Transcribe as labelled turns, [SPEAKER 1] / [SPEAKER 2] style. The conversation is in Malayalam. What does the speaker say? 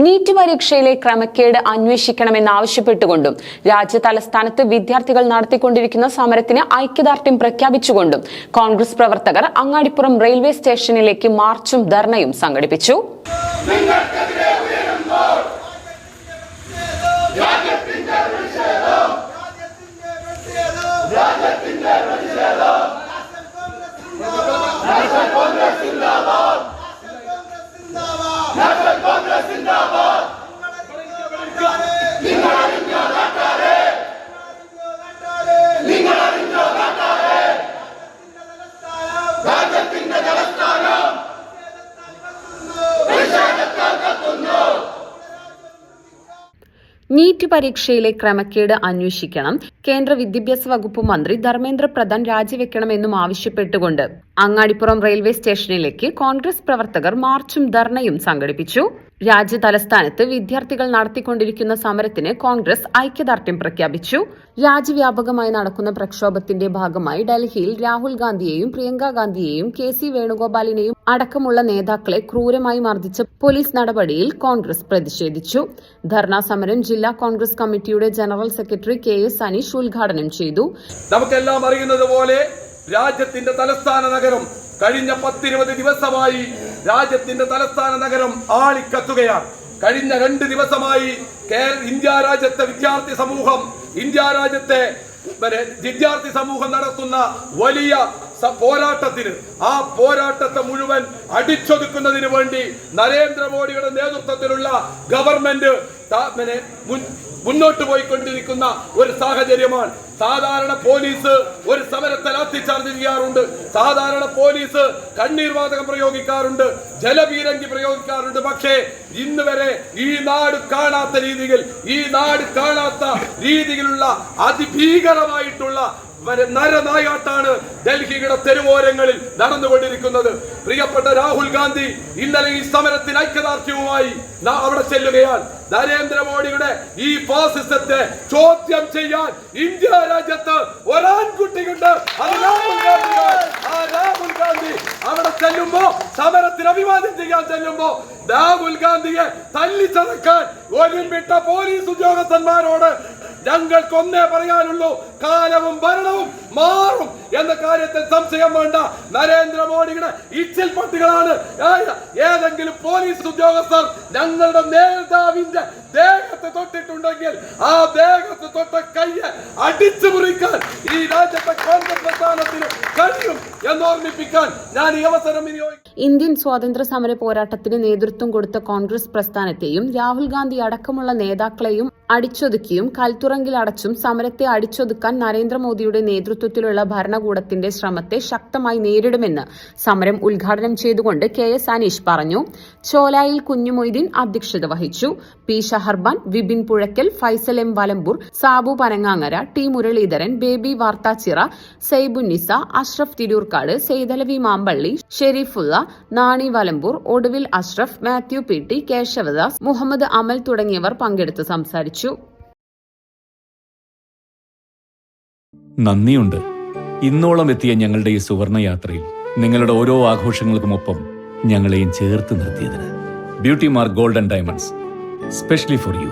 [SPEAKER 1] നീറ്റ് പരീക്ഷയിലെ ക്രമക്കേട് അന്വേഷിക്കണമെന്നാവശ്യപ്പെട്ടുകൊണ്ടും രാജ്യതലസ്ഥാനത്ത് വിദ്യാർത്ഥികൾ നടത്തിക്കൊണ്ടിരിക്കുന്ന സമരത്തിന് ഐക്യദാർഢ്യം പ്രഖ്യാപിച്ചുകൊണ്ടും കോൺഗ്രസ് പ്രവർത്തകർ അങ്ങാടിപ്പുറം റെയിൽവേ സ്റ്റേഷനിലേക്ക് മാർച്ചും ധർണയും സംഘടിപ്പിച്ചു. നീറ്റ് പരീക്ഷയിലെ ക്രമക്കേട് അന്വേഷിക്കണം, കേന്ദ്ര വിദ്യാഭ്യാസ വകുപ്പ് മന്ത്രി ധർമ്മേന്ദ്ര പ്രധാൻ രാജിവെക്കണമെന്നും ആവശ്യപ്പെട്ടുകൊണ്ട് അങ്ങാടിപ്പുറം റെയിൽവേ സ്റ്റേഷനിലേക്ക് കോൺഗ്രസ് പ്രവർത്തകർ മാർച്ചും ധർണയും സംഘടിപ്പിച്ചു. രാജ്യതലസ്ഥാനത്ത് വിദ്യാർത്ഥികൾ നടത്തിക്കൊണ്ടിരിക്കുന്ന സമരത്തിന് കോൺഗ്രസ് ഐക്യദാർഢ്യം പ്രഖ്യാപിച്ചു. രാജ്യവ്യാപകമായി നടക്കുന്ന പ്രക്ഷോഭത്തിന്റെ ഭാഗമായി ഡൽഹിയിൽ രാഹുൽ ഗാന്ധിയെയും പ്രിയങ്ക ഗാന്ധിയെയും KC വേണുഗോപാലിനെയും അടക്കമുള്ള നേതാക്കളെ ക്രൂരമായി മർദ്ദിച്ച പോലീസ് നടപടിയിൽ കോൺഗ്രസ് പ്രതിഷേധിച്ചു. ധർണാ സമരം ജില്ലാ കോൺഗ്രസ് കമ്മിറ്റിയുടെ ജനറൽ സെക്രട്ടറി KS അനീഷ് ഉദ്ഘാടനം ചെയ്തു.
[SPEAKER 2] നമുക്കെല്ലാം അറിയുന്നത് പോലെ രാജ്യത്തിന്റെ തലസ്ഥാന നഗരം കഴിഞ്ഞ 10-20 ദിവസമായി രാജ്യത്തിന്റെ തലസ്ഥാന നഗരം ആളിക്കത്തുകയാണ്. കഴിഞ്ഞ 2 ദിവസമായി ഇന്ത്യ രാജ്യത്തെ വിദ്യാർത്ഥി സമൂഹം നടത്തുന്ന വലിയ പോരാട്ടത്തിന്, ആ പോരാട്ടത്തെ മുഴുവൻ അടിച്ചൊതുക്കുന്നതിന് വേണ്ടി നരേന്ദ്രമോദിയുടെ നേതൃത്വത്തിലുള്ള ഗവൺമെന്റ് മുന്നോട്ട് പോയിക്കൊണ്ടിരിക്കുന്ന ഒരു സാഹചര്യമാണ്. സാധാരണ പോലീസ് ഒരു സമരത്തെ ലാത്തിച്ചാർജ് ചെയ്യാറുണ്ട്, സാധാരണ പോലീസ് കണ്ണീർ വാതകം പ്രയോഗിക്കാറുണ്ട്, ജലപീരങ്കി പ്രയോഗിക്കാറുണ്ട്. പക്ഷേ ഇന്ന് വരെ ഈ നാട് കാണാത്ത രീതിയിലുള്ള അതിഭീകരമായിട്ടുള്ള നരനായാട്ടാണ് ഡൽഹിയുടെ തെരുവോരങ്ങളിൽ നടന്നുകൊണ്ടിരിക്കുന്നത്. പ്രിയപ്പെട്ട രാഹുൽ ഗാന്ധി ഇന്നലെ ഈ സമരത്തിന് ഐക്യദാർഢ്യവുമായി അവിടെ ചെല്ലുകയാണ്. നരേന്ദ്രമോദിയുടെ ഈ ഫാസിസത്തെ ചോദ്യം ചെയ്യാൻ ഇന്ത്യ രാജ്യത്ത് ഒരാൺകുട്ടിയുണ്ട്. രാഹുൽ ഗാന്ധി അവിടെ ചെല്ലുമ്പോ, സമരത്തിന് അഭിവാദ്യം ചെയ്യാൻ ചെല്ലുമ്പോ രാഹുൽ ഗാന്ധിയെ തല്ലിച്ചതക്കാൻ ഒരുമിട്ട പോലീസ് ഉദ്യോഗസ്ഥന്മാരോട് ഞങ്ങൾക്കൊന്നേ പറയാനുള്ളൂ: കാലവും ഭരണവും മാറും എന്ന കാര്യത്തിൽ സംശയം വേണ്ട. നരേന്ദ്രമോദിയുടെ ഇച്ചിൽ പട്ടികളാണ് ഏതെങ്കിലും പോലീസ് ഉദ്യോഗസ്ഥർ ഞങ്ങളുടെ നേതാവിന്റെ ദേഹത്ത് തൊട്ടിട്ടുണ്ടെങ്കിൽ ആ ദേഹത്ത് തൊട്ട കയ്യെ അടിച്ചു മുറിക്കാൻ ഈ രാജ്യത്തെ കോൺഗ്രസ് പ്രസ്ഥാനത്തിന് കഴിയും എന്നോർമ്മിപ്പിക്കാൻ ഞാൻ ഈ അവസരം വിനിയോഗിക്കും.
[SPEAKER 1] ഇന്ത്യൻ സ്വാതന്ത്ര്യ സമര പോരാട്ടത്തിന് നേതൃത്വം കൊടുത്ത കോൺഗ്രസ് പ്രസ്ഥാനത്തെയും രാഹുൽ ഗാന്ധി അടക്കമുള്ള നേതാക്കളെയും അടിച്ചൊതുക്കിയും കൽത്തുറങ്കിൽ അടച്ചും സമരത്തെ അടിച്ചൊതുക്കാൻ നരേന്ദ്രമോദിയുടെ നേതൃത്വത്തിലുള്ള ഭരണകൂടത്തിന്റെ ശ്രമത്തെ ശക്തമായി നേരിടുമെന്ന് സമരം ഉദ്ഘാടനം ചെയ്തുകൊണ്ട് KS അനീഷ് പറഞ്ഞു. ചോലായിൽ കുഞ്ഞുമൊയ്തീൻ അധ്യക്ഷത വഹിച്ചു. P Shaharban, Vipin Puzhakkal, Faisal M Valambur, Sabu Panangangara, T Muraleedharan, Baby Varthachira, Saibunnisa, Ashraf Thirurkad, Seythalavi Mampally, Sherifulla, Nani Valambur, ഒടുവിൽ അഷ്റഫ്, മാത്യു PT, കേശവദാസ്, മുഹമ്മദ് അമൽ തുടങ്ങിയവർ പങ്കെടുത്ത് സംസാരിച്ചു.
[SPEAKER 3] നന്ദിയുണ്ട്. ഇന്നോളം എത്തിയ ഞങ്ങളുടെ ഈ സുവർണ യാത്രയിൽ നിങ്ങളുടെ ഓരോ ആഘോഷങ്ങൾക്കുമൊപ്പം ഞങ്ങളെയും ചേർത്ത് നിർത്തിയതിന്. Beauty mark gold and diamonds, specially for U.